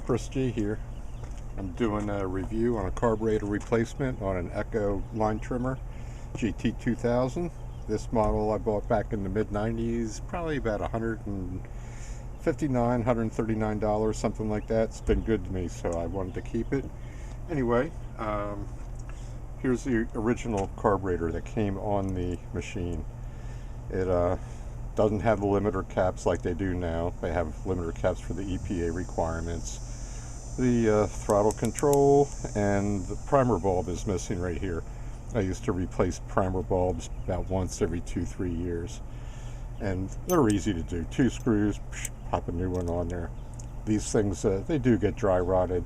Chris G here. I'm doing a review on a carburetor replacement on an Echo Line Trimmer GT2000. This model I bought back in the mid-90s, probably about $159, $139, something like that. It's been good to me, so I wanted to keep it. Anyway, here's the original carburetor that came on the machine. It doesn't have the limiter caps like they do now. They have limiter caps for the EPA requirements. The throttle control and the primer bulb is missing right here. I used to replace primer bulbs about once every 2-3 years. And they're easy to do. 2 screws, pop a new one on there. These things, they do get dry rotted,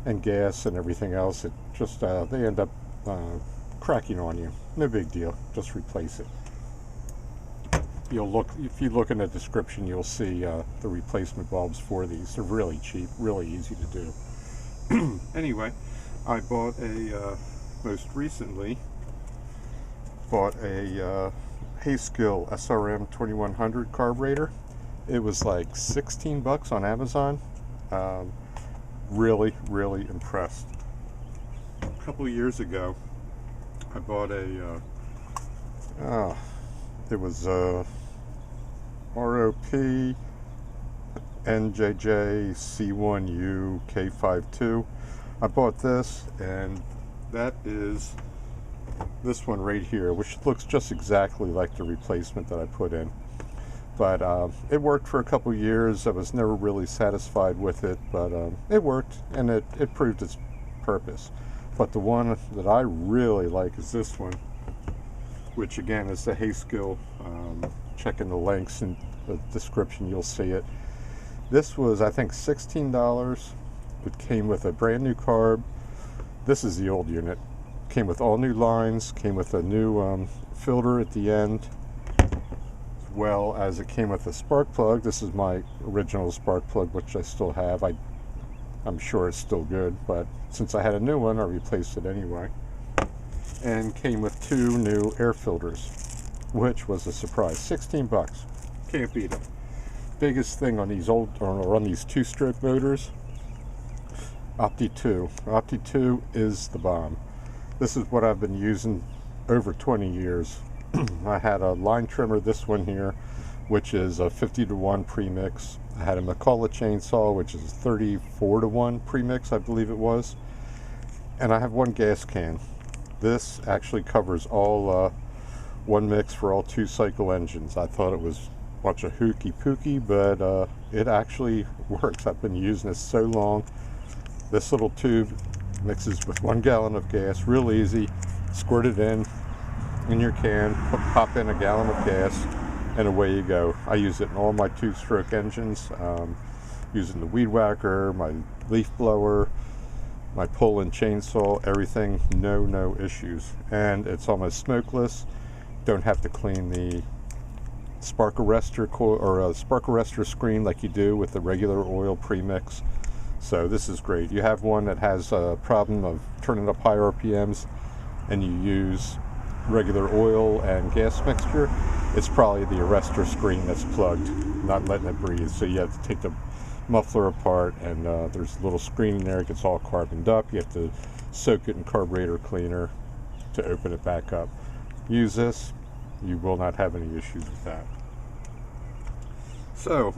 and gas and everything else. It just, they end up cracking on you. No big deal, just replace it. If you look in the description, you'll see the replacement bulbs for these. They're really cheap, really easy to do. Anyway, I bought most recently bought a Hayskill SRM 2100 carburetor. It was like 16 bucks on Amazon. Really impressed. A couple of years ago, I bought it was ROP NJJ C1U K52. I bought this, and that is this one right here, which looks just exactly like the replacement that I put in. But it worked for a couple years. I was never really satisfied with it, but it worked, and it proved its purpose. But the one that I really like is this one, which again is the Hayskill. Check in the links in the description, you'll see it. This was, I think, $16. It came with a brand new carb. This is the old unit. Came with all new lines, came with a new filter at the end, as well as it came with a spark plug. This is my original spark plug, which I still have. I'm sure it's still good, but since I had a new one, I replaced it anyway. And came with 2 new air filters, which was a surprise. 16 bucks. Can't beat it. Biggest thing on these on these 2-stroke motors, Opti 2. Opti 2 is the bomb. This is what I've been using over 20 years. I had a line trimmer, this one here, which is a 50-to-1 premix. I had a McCulloch chainsaw, which is 34-to-1 premix, I believe it was. And I have one gas can. This actually covers all one mix for all 2-cycle engines. I thought it was a bunch of hooky pooky, but it actually works. I've been using this so long. This little tube mixes with 1 gallon of gas, real easy. Squirt it in your can, pop in a gallon of gas, and away you go. I use it in all my 2-stroke engines, using the weed whacker, my leaf blower, my pull-in chainsaw, everything, no issues. And it's almost smokeless. Don't have to clean the spark arrestor coil or spark arrestor screen like you do with the regular oil premix. So this is great. You have one that has a problem of turning up high RPMs and you use regular oil and gas mixture, it's probably the arrestor screen that's plugged, not letting it breathe. So you have to take the muffler apart, and there's a little screen in there. It gets all carboned up. You have to soak it in carburetor cleaner to open it back up. Use this, you will not have any issues with that. So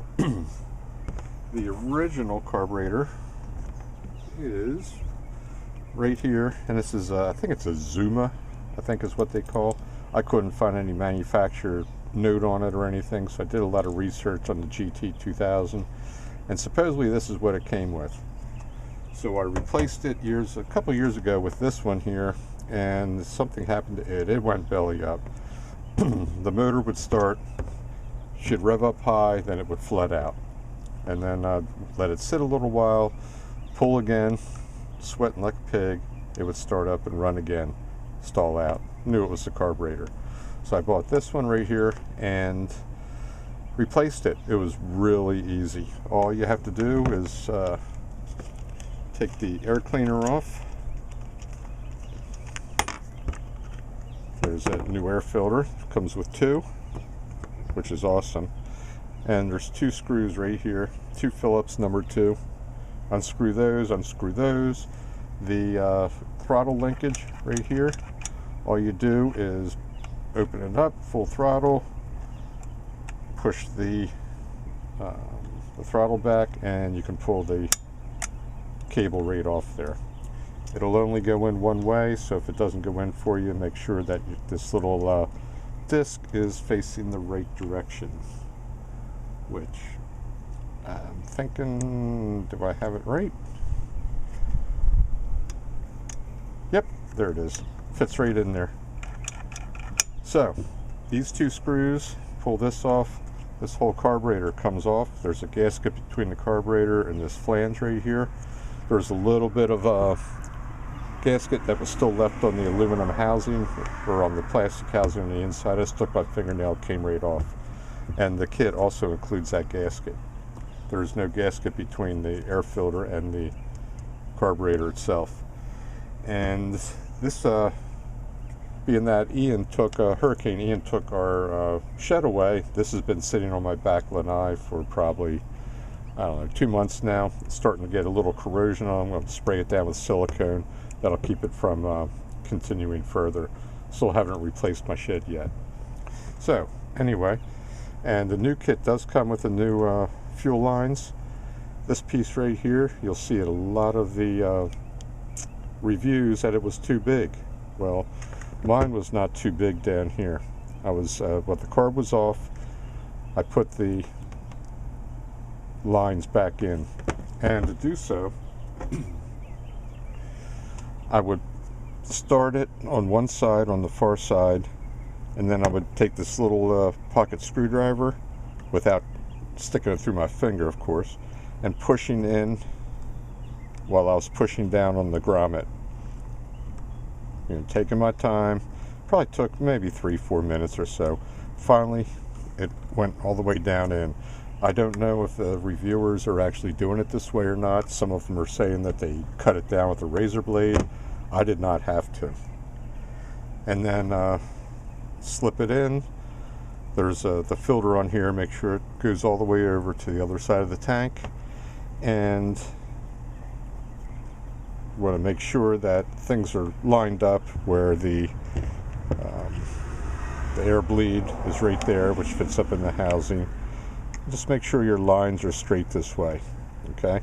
the original carburetor is right here, and this is I think it's a Zuma, I think is what they call. I couldn't find any manufacturer note on it or anything, so I did a lot of research on the GT2000, and supposedly this is what it came with. So I replaced it a couple years ago with this one here, and something happened to it. It went belly up. The motor would start, should rev up high, then it would flood out. And then I'd let it sit a little while, pull again, sweating like a pig, it would start up and run again, stall out. Knew it was the carburetor. So I bought this one right here and replaced it. It was really easy. All you have to do is take the air cleaner off. There's a new air filter. It comes with 2, which is awesome. And there's 2 screws right here, 2 Phillips number 2. unscrew those, the throttle linkage right here. All you do is open it up, full throttle, push the throttle back, and you can pull the cable right off there. It'll only go in one way, so if it doesn't go in for you, make sure that this little disc is facing the right direction, which I'm thinking, do I have it right? Yep, there it is. Fits right in there. So these two screws pull this off. This whole carburetor comes off. There's a gasket between the carburetor and this flange right here. There's a little bit of a gasket that was still left on the aluminum housing, or on the plastic housing on the inside. I stuck my fingernail, came right off. And the kit also includes that gasket. There's no gasket between the air filter and the carburetor itself. And this, being that Hurricane Ian took our shed away, this has been sitting on my back lanai for probably, I don't know, 2 months now. It's starting to get a little corrosion on it. I'm going to spray it down with silicone. That'll keep it from continuing further. Still haven't replaced my shed yet. So, anyway, and the new kit does come with the new fuel lines. This piece right here, you'll see a lot of the reviews that it was too big. Well, mine was not too big down here. I was, the carb was off, I put the lines back in, and to do so, I would start it on one side, on the far side, and then I would take this little pocket screwdriver, without sticking it through my finger, of course, and pushing in while I was pushing down on the grommet. You know, taking my time. Probably took maybe 3-4 minutes or so. Finally, it went all the way down in. I don't know if the reviewers are actually doing it this way or not. Some of them are saying that they cut it down with a razor blade. I did not have to. And then slip it in. There's the filter on here. Make sure it goes all the way over to the other side of the tank. And you want to make sure that things are lined up where the air bleed is right there, which fits up in the housing. Just make sure your lines are straight this way, okay?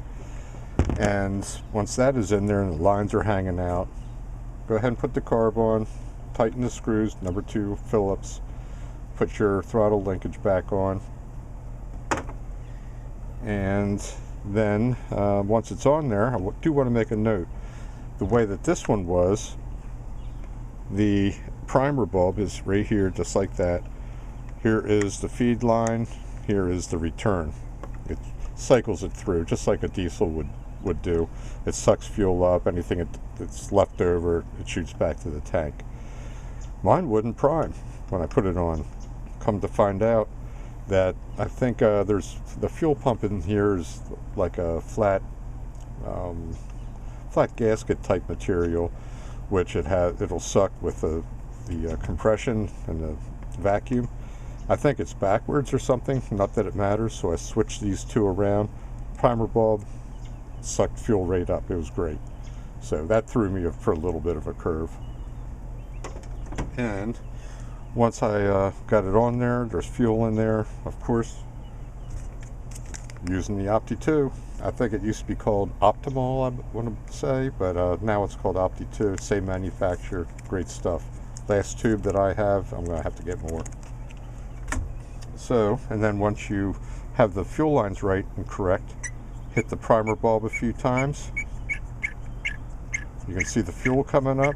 And once that is in there and the lines are hanging out, go ahead and put the carb on, tighten the screws, number 2 Phillips, put your throttle linkage back on, and then once it's on there, I do want to make a note. The way that this one was, the primer bulb is right here, just like that. Here is the feed line, here is the return. It cycles it through, just like a diesel would do. It sucks fuel up, anything that's left over, it shoots back to the tank. Mine wouldn't prime when I put it on. Come to find out that I think there's the fuel pump in here is like a flat gasket type material, which it'll suck with the compression and the vacuum. I think it's backwards or something, not that it matters, so I switched these two around. Primer bulb sucked fuel right up. It was great. So that threw me for a little bit of a curve. And once I got it on there, there's fuel in there, of course, using the Opti 2. I think it used to be called Optimal, I want to say, but now it's called Opti 2. Same manufacturer, great stuff. Last tube that I have, I'm going to have to get more. So, and then once you have the fuel lines right and correct, hit the primer bulb a few times. You can see the fuel coming up.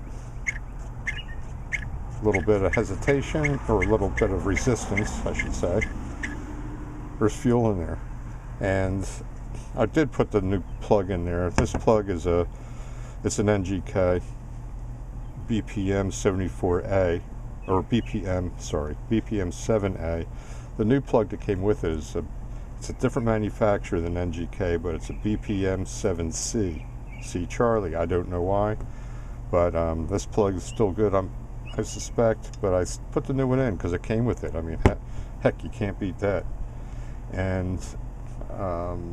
A little bit of hesitation, or a little bit of resistance, I should say. There's fuel in there. And I did put the new plug in there. This plug is it's an NGK BPM 74A, or BPM 7A. The new plug that came with it is it's a different manufacturer than NGK, but it's a BPM 7C. C Charlie, I don't know why, but this plug is still good, I suspect, but I put the new one in because it came with it. I mean, heck, you can't beat that. And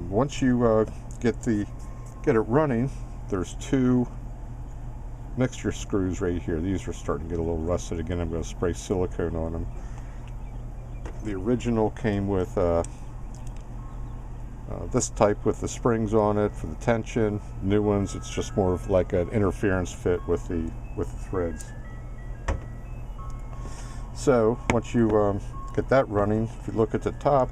once you get the get it running, there's two mixture screws right here. These are starting to get a little rusted again. I'm going to spray silicone on them. The original came with this type with the springs on it for the tension. New ones, it's just more of like an interference fit with the threads. So once you get that running, if you look at the top,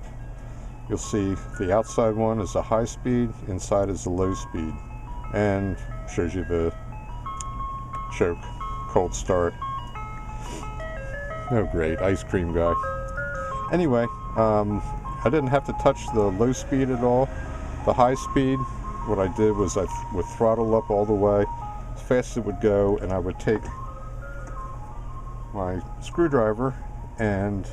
you'll see the outside one is a high speed, inside is a low speed, and shows you the choke, cold start. Oh great, ice cream guy. Anyway, I didn't have to touch the low speed at all. The high speed, what I did was I would throttle up all the way as fast as it would go, and I would take my screwdriver and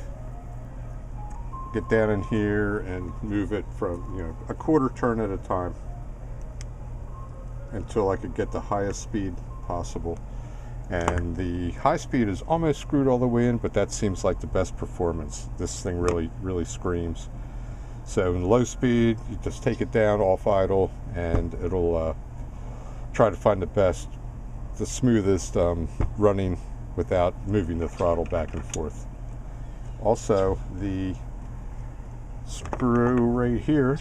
get down in here and move it from, you know, a quarter turn at a time until I could get the highest speed possible. And the high speed is almost screwed all the way in, but that seems like the best performance. This thing really screams. So in low speed, you just take it down off idle, and it'll try to find the smoothest running without moving the throttle back and forth. Also, the screw right here,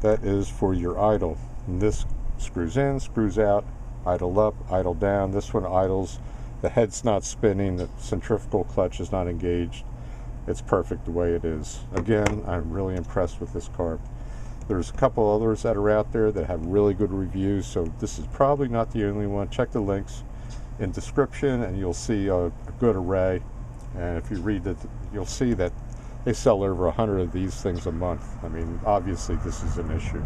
that is for your idle. And this screws in, screws out, idle up, idle down. This one idles, the head's not spinning, the centrifugal clutch is not engaged. It's perfect the way it is. Again, I'm really impressed with this carb. There's a couple others that are out there that have really good reviews, so this is probably not the only one. Check the links in description and you'll see a good array. And if you read it, you'll see that they sell over 100 of these things a month. I mean, obviously this is an issue.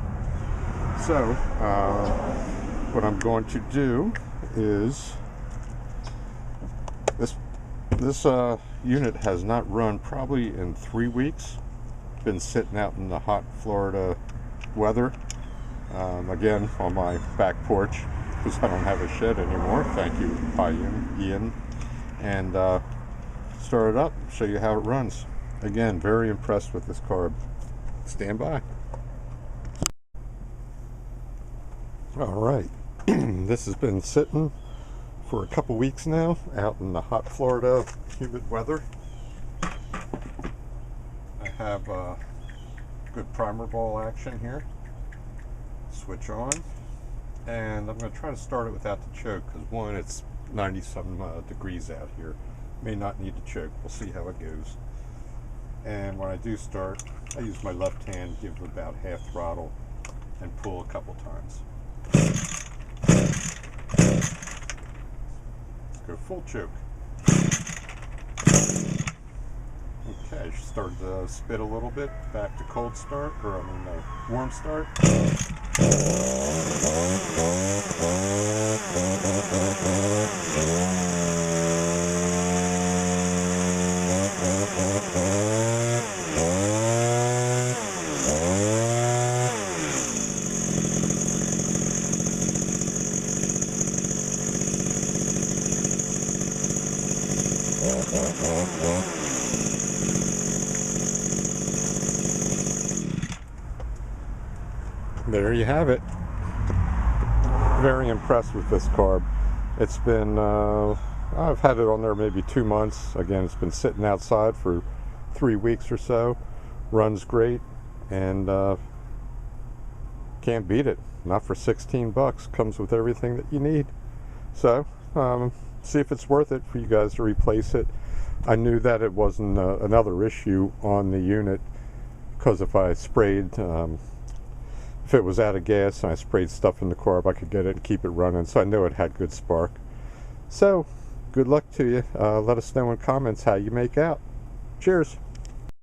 So, what I'm going to do is, this unit has not run probably in 3 weeks. Been sitting out in the hot Florida weather. Again, on my back porch, because I don't have a shed anymore. Thank you, Ian. And start it up, show you how it runs. Again, very impressed with this carb. Stand by. All right, this has been sitting for a couple weeks now out in the hot Florida humid weather. I have good primer ball action here. Switch on, and I'm going to try to start it without the choke, because one, it's 90-some degrees out here. May not need to choke. We'll see how it goes. And when I do start, I use my left hand, give about half throttle, and pull a couple times. Let's go full choke. Okay, started to spit a little bit. Back to cold start, or I mean warm start. There you have it. Very impressed with this carb. It's been, I've had it on there maybe 2 months. Again, it's been sitting outside for 3 weeks or so. Runs great, and can't beat it. Not for 16 bucks. Comes with everything that you need. So, see if it's worth it for you guys to replace it. I knew that it wasn't another issue on the unit, because if I sprayed, if it was out of gas and I sprayed stuff in the carb, I could get it and keep it running. So I know it had good spark. So, good luck to you. Let us know in comments how you make out. Cheers.